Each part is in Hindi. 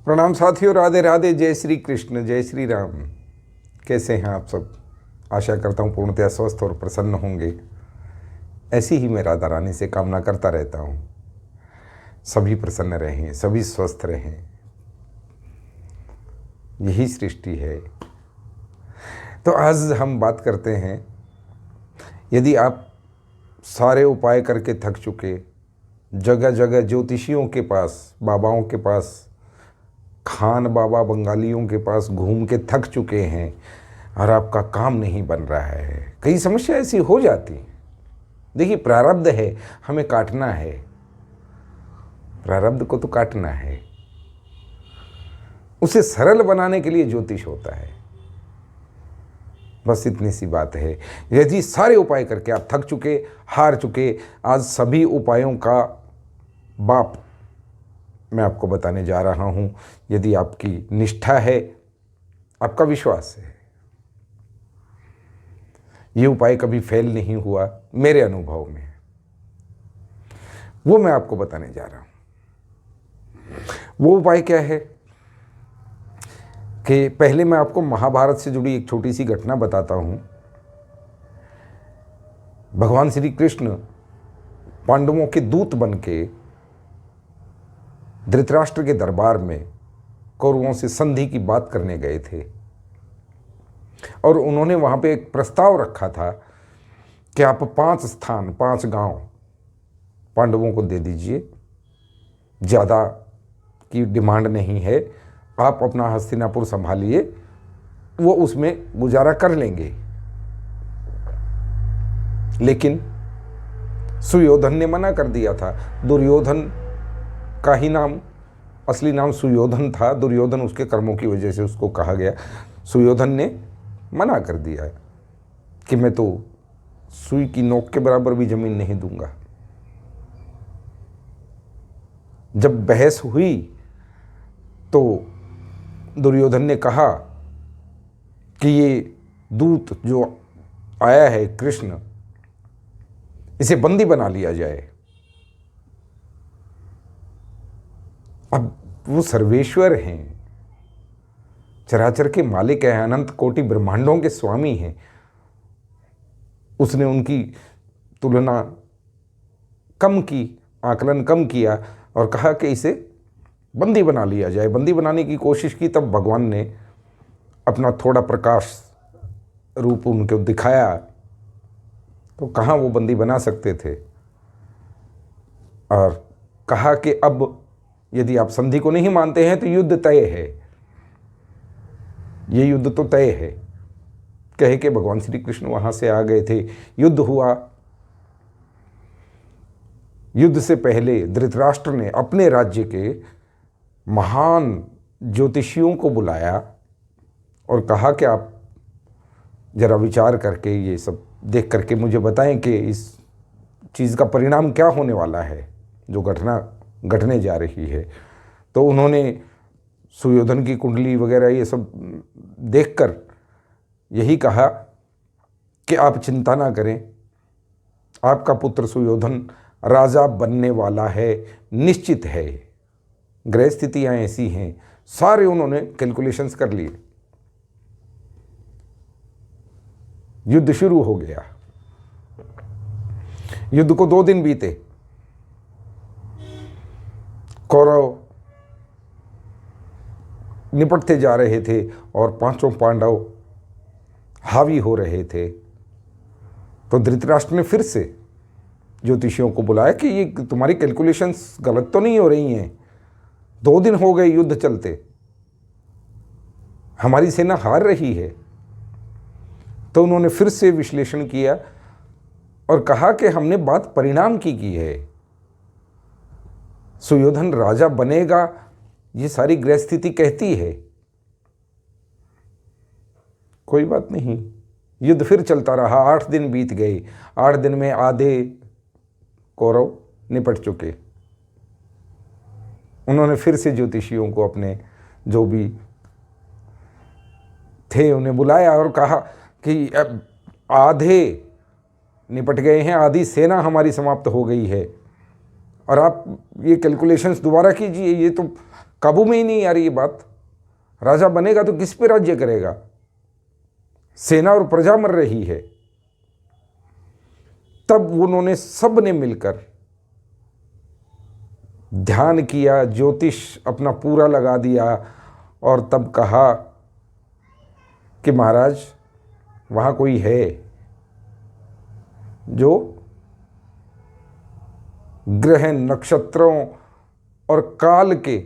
प्रणाम साथियों, राधे राधे, जय श्री कृष्ण, जय श्री राम। कैसे हैं आप सब? आशा करता हूँ पूर्णतया स्वस्थ और प्रसन्न होंगे। ऐसी ही मैं राधा रानी से कामना करता रहता हूँ, सभी प्रसन्न रहें, सभी स्वस्थ रहें। यही सृष्टि है। तो आज हम बात करते हैं, यदि आप सारे उपाय करके थक चुके, जगह जगह ज्योतिषियों के पास, बाबाओं के पास, खान बाबा बंगालियों के पास घूम के थक चुके हैं और आपका काम नहीं बन रहा है, कई समस्या ऐसी हो जाती। देखिए, प्रारब्ध है, हमें काटना है, प्रारब्ध को तो काटना है। उसे सरल बनाने के लिए ज्योतिष होता है। बस इतनी सी बात है। यदि सारे उपाय करके आप थक चुके, हार चुके, आज सभी उपायों का बाप मैं आपको बताने जा रहा हूं। यदि आपकी निष्ठा है, आपका विश्वास है, ये उपाय कभी फेल नहीं हुआ मेरे अनुभव में, वो मैं आपको बताने जा रहा हूं। वो उपाय क्या है कि पहले मैं आपको महाभारत से जुड़ी एक छोटी सी घटना बताता हूं। भगवान श्री कृष्ण पांडवों के दूत बनके धृतराष्ट्र के दरबार में कौरवों से संधि की बात करने गए थे और उन्होंने वहां पे एक प्रस्ताव रखा था कि आप 5 स्थान, 5 गांव पांडवों को दे दीजिए, ज़्यादा की डिमांड नहीं है, आप अपना हस्तिनापुर संभालिए, वो उसमें गुजारा कर लेंगे। लेकिन सुयोधन ने मना कर दिया था। दुर्योधन का ही नाम, असली नाम सुयोधन था, दुर्योधन उसके कर्मों की वजह से उसको कहा गया। सुयोधन ने मना कर दिया कि मैं तो सुई की नोक के बराबर भी जमीन नहीं दूंगा। जब बहस हुई तो दुर्योधन ने कहा कि ये दूत जो आया है कृष्ण, इसे बंदी बना लिया जाए। अब वो सर्वेश्वर हैं, चराचर के मालिक हैं, अनंत कोटि ब्रह्मांडों के स्वामी हैं। उसने उनकी तुलना कम की, आकलन कम किया और कहा कि इसे बंदी बना लिया जाए। बंदी बनाने की कोशिश की, तब भगवान ने अपना थोड़ा प्रकाश रूप उनको दिखाया, तो कहाँ वो बंदी बना सकते थे। और कहा कि अब यदि आप संधि को नहीं मानते हैं तो युद्ध तय है, ये युद्ध तो तय है। कहे कि भगवान श्री कृष्ण वहां से आ गए थे, युद्ध हुआ। युद्ध से पहले धृतराष्ट्र ने अपने राज्य के महान ज्योतिषियों को बुलाया और कहा कि आप जरा विचार करके ये सब देख करके मुझे बताएं कि इस चीज़ का परिणाम क्या होने वाला है, जो घटना घटने जा रही है। तो उन्होंने सुयोधन की कुंडली वगैरह ये सब देखकर यही कहा कि आप चिंता ना करें, आपका पुत्र सुयोधन राजा बनने वाला है, निश्चित है। ग्रह स्थितियां ऐसी हैं, सारे उन्होंने कैलकुलेशंस कर लिए। युद्ध शुरू हो गया। युद्ध को 2 दिन बीते। कौरव निपटते जा रहे थे और 5 पांडव हावी हो रहे थे। तो धृतराष्ट्र ने फिर से ज्योतिषियों को बुलाया कि ये तुम्हारी कैलकुलेशंस गलत तो नहीं हो रही हैं, 2 दिन हो गए युद्ध चलते, हमारी सेना हार रही है। तो उन्होंने फिर से विश्लेषण किया और कहा कि हमने बात परिणाम की है। सुयोधन राजा बनेगा, ये सारी ग्रह स्थिति कहती है। कोई बात नहीं, युद्ध फिर चलता रहा। 8 दिन बीत गए। 8 दिन में आधे कौरव निपट चुके। उन्होंने फिर से ज्योतिषियों को, अपने जो भी थे, उन्हें बुलाया और कहा कि अब आधे निपट गए हैं, आधी सेना हमारी समाप्त हो गई है, और आप ये कैलकुलेशंस दोबारा कीजिए, ये तो काबू में ही नहीं आ रही ये बात। राजा बनेगा तो किस पे राज्य करेगा? सेना और प्रजा मर रही है। तब उन्होंने सब ने मिलकर ध्यान किया, ज्योतिष अपना पूरा लगा दिया और तब कहा कि महाराज वहाँ कोई है जो ग्रह नक्षत्रों और काल के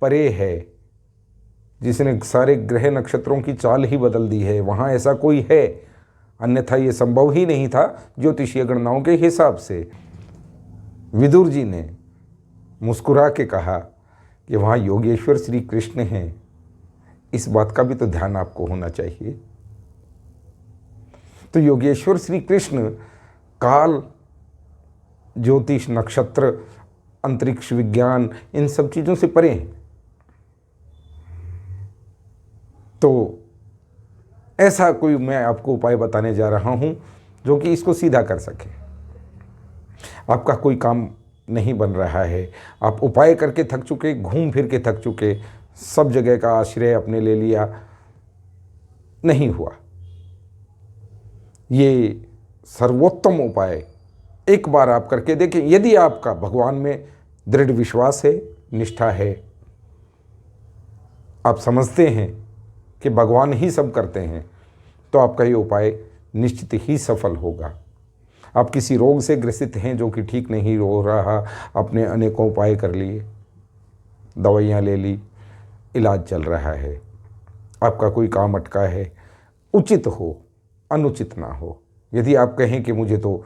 परे है, जिसने सारे ग्रह नक्षत्रों की चाल ही बदल दी है। वहाँ ऐसा कोई है, अन्यथा ये संभव ही नहीं था ज्योतिषीय गणनाओं के हिसाब से। विदुर जी ने मुस्कुरा के कहा कि वहाँ योगेश्वर श्री कृष्ण हैं, इस बात का भी तो ध्यान आपको होना चाहिए। तो योगेश्वर श्री कृष्ण काल, ज्योतिष, नक्षत्र, अंतरिक्ष विज्ञान, इन सब चीज़ों से परे हैं। तो ऐसा कोई मैं आपको उपाय बताने जा रहा हूं जो कि इसको सीधा कर सके। आपका कोई काम नहीं बन रहा है, आप उपाय करके थक चुके, घूम फिर के थक चुके, सब जगह का आश्रय अपने ले लिया, नहीं हुआ। ये सर्वोत्तम उपाय एक बार आप करके देखें। यदि आपका भगवान में दृढ़ विश्वास है, निष्ठा है, आप समझते हैं कि भगवान ही सब करते हैं, तो आपका ये उपाय निश्चित ही सफल होगा। आप किसी रोग से ग्रसित हैं जो कि ठीक नहीं हो रहा, आपने अनेकों उपाय कर लिए, दवाइयाँ ले ली, इलाज चल रहा है, आपका कोई काम अटका है, उचित हो अनुचित ना हो। यदि आप कहें कि मुझे तो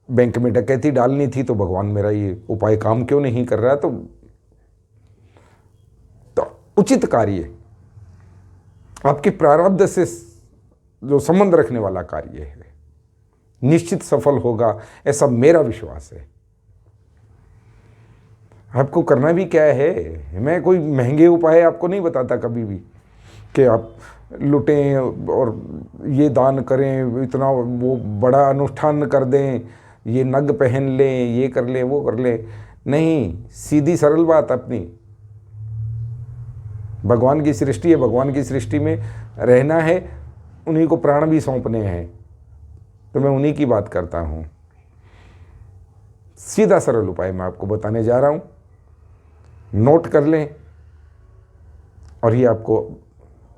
बैंक में डकैती डालनी थी तो भगवान मेरा ये उपाय काम क्यों नहीं कर रहा, तो उचित कार्य आपके प्रारब्ध से जो संबंध रखने वाला कार्य है निश्चित सफल होगा, ऐसा मेरा विश्वास है। आपको करना भी क्या है, मैं कोई महंगे उपाय आपको नहीं बताता कभी भी कि आप लुटें और ये दान करें, इतना वो बड़ा अनुष्ठान कर दें, ये नग पहन लें, ये कर लें, वो कर लें। नहीं, सीधी सरल बात अपनी। भगवान की सृष्टि है, भगवान की सृष्टि में रहना है, उन्हीं को प्राण भी सौंपने हैं, तो मैं उन्हीं की बात करता हूँ। सीधा सरल उपाय मैं आपको बताने जा रहा हूँ, नोट कर लें और ये आपको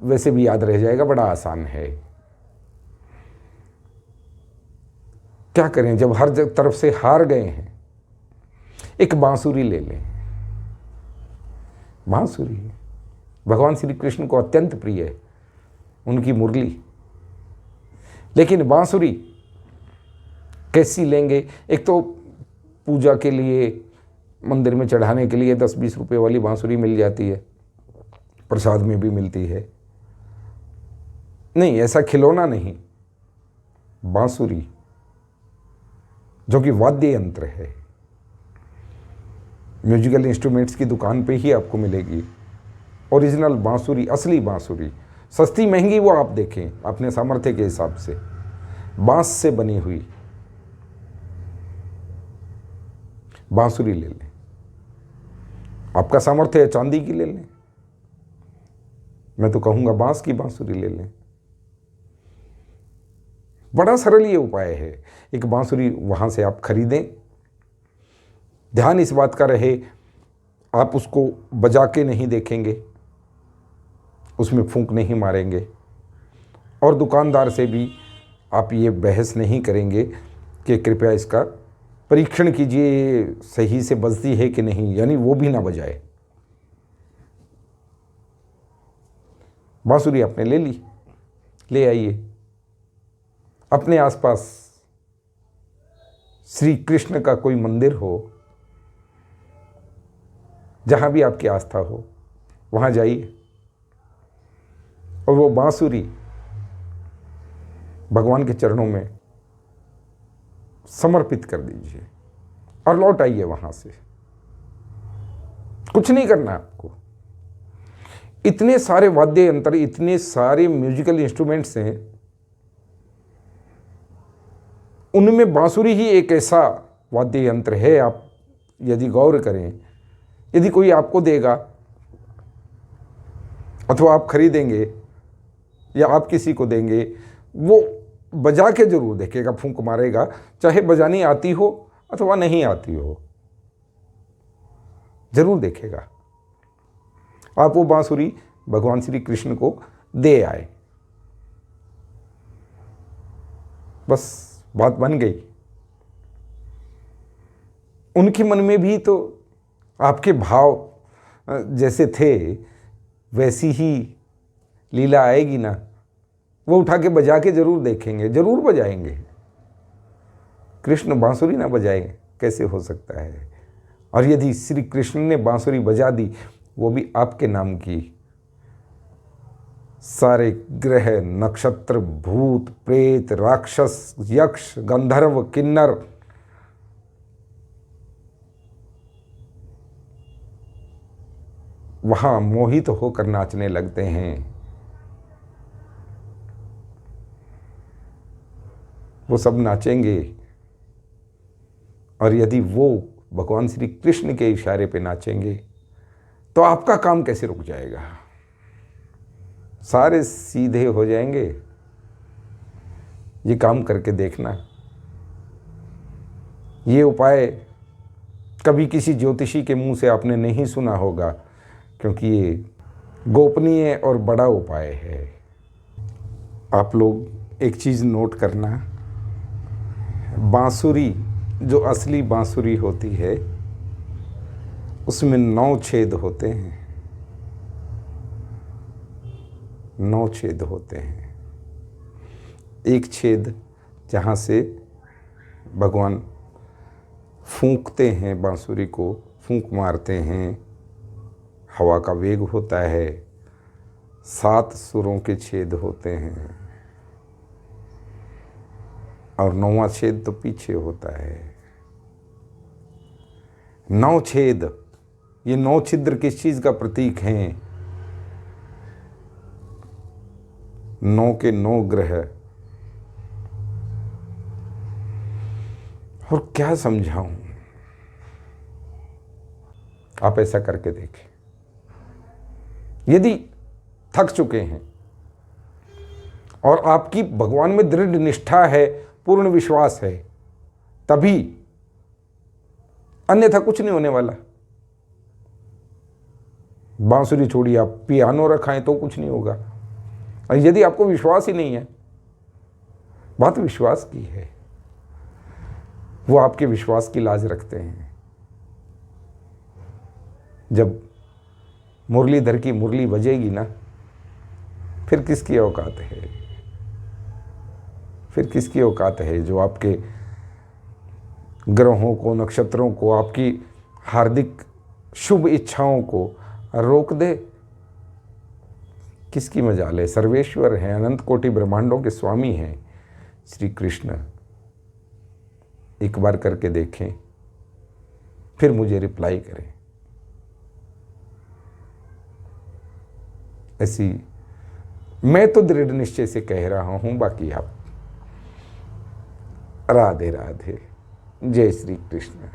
वैसे भी याद रह जाएगा, बड़ा आसान है। क्या करें जब हर तरफ से हार गए हैं? एक बांसुरी ले लें। बांसुरी भगवान श्री कृष्ण को अत्यंत प्रिय है, उनकी मुरली। लेकिन बांसुरी कैसी लेंगे? एक तो पूजा के लिए, मंदिर में चढ़ाने के लिए 10-20 रुपए वाली बांसुरी मिल जाती है, प्रसाद में भी मिलती है। नहीं, ऐसा खिलौना नहीं, बांसुरी जो कि वाद्य यंत्र है, म्यूजिकल इंस्ट्रूमेंट्स की दुकान पे ही आपको मिलेगी। ओरिजिनल बांसुरी, असली बांसुरी, सस्ती महंगी वो आप देखें अपने सामर्थ्य के हिसाब से, बांस से बनी हुई बांसुरी ले लें। आपका सामर्थ्य है चांदी की ले लें, मैं तो कहूँगा बांस की बांसुरी ले लें। बड़ा सरल ये उपाय है। एक बांसुरी वहाँ से आप खरीदें। ध्यान इस बात का रहे, आप उसको बजा के नहीं देखेंगे, उसमें फूंक नहीं मारेंगे, और दुकानदार से भी आप ये बहस नहीं करेंगे कि कृपया इसका परीक्षण कीजिए, सही से बजती है कि नहीं, यानी वो भी ना बजाए। बांसुरी आपने ले ली, ले आइए। अपने आसपास श्री कृष्ण का कोई मंदिर हो, जहां भी आपकी आस्था हो, वहां जाइए और वो बांसुरी भगवान के चरणों में समर्पित कर दीजिए और लौट आइए वहां से। कुछ नहीं करना आपको। इतने सारे वाद्य यंत्र, इतने सारे म्यूजिकल इंस्ट्रूमेंट्स हैं, उनमें बांसुरी ही एक ऐसा वाद्य यंत्र है। आप यदि गौर करें, यदि कोई आपको देगा अथवा आप खरीदेंगे या आप किसी को देंगे, वो बजा के जरूर देखेगा, फूंक मारेगा, चाहे बजानी आती हो अथवा नहीं आती हो, जरूर देखेगा। आप वो बांसुरी भगवान श्री कृष्ण को दे आए, बस बात बन गई। उनके मन में भी तो आपके भाव जैसे थे वैसी ही लीला आएगी ना, वो उठा के बजा के जरूर देखेंगे, जरूर बजाएंगे। कृष्ण बांसुरी ना बजाएंगे कैसे हो सकता है? और यदि श्री कृष्ण ने बांसुरी बजा दी, वो भी आपके नाम की, सारे ग्रह नक्षत्र भूत प्रेत राक्षस यक्ष गंधर्व किन्नर वहां मोहित होकर नाचने लगते हैं। वो सब नाचेंगे, और यदि वो भगवान श्री कृष्ण के इशारे पे नाचेंगे तो आपका काम कैसे रुक जाएगा? सारे सीधे हो जाएंगे। ये काम करके देखना। ये उपाय कभी किसी ज्योतिषी के मुंह से आपने नहीं सुना होगा, क्योंकि ये गोपनीय और बड़ा उपाय है। आप लोग एक चीज़ नोट करना, बांसुरी जो असली बांसुरी होती है उसमें 9 छेद होते हैं, 9 छेद होते हैं। एक छेद जहाँ से भगवान फूंकते हैं, बांसुरी को फूंक मारते हैं, हवा का वेग होता है। 7 सुरों के छेद होते हैं, और 9वां छेद तो पीछे होता है। 9 छेद, ये 9 छिद्र किस चीज का प्रतीक हैं? 9 के 9 ग्रह। और क्या समझाऊं, आप ऐसा करके देखें। यदि थक चुके हैं और आपकी भगवान में दृढ़ निष्ठा है, पूर्ण विश्वास है, तभी, अन्यथा कुछ नहीं होने वाला। बांसुरी छोड़िए, आप पियानो रखाएं तो कुछ नहीं होगा। और यदि आपको विश्वास ही नहीं है, बात विश्वास की है, वो आपके विश्वास की लाज रखते हैं। जब मुरलीधर की मुरली बजेगी ना, फिर किसकी औकात है? फिर किसकी औकात है जो आपके ग्रहों को, नक्षत्रों को, आपकी हार्दिक शुभ इच्छाओं को रोक दे? किसकी मजाल है? सर्वेश्वर हैं, अनंत कोटि ब्रह्मांडों के स्वामी हैं श्री कृष्ण। एक बार करके देखें, फिर मुझे रिप्लाई करें। ऐसी मैं तो दृढ़ निश्चय से कह रहा हूं, बाकी आप। राधे राधे, जय श्री कृष्ण।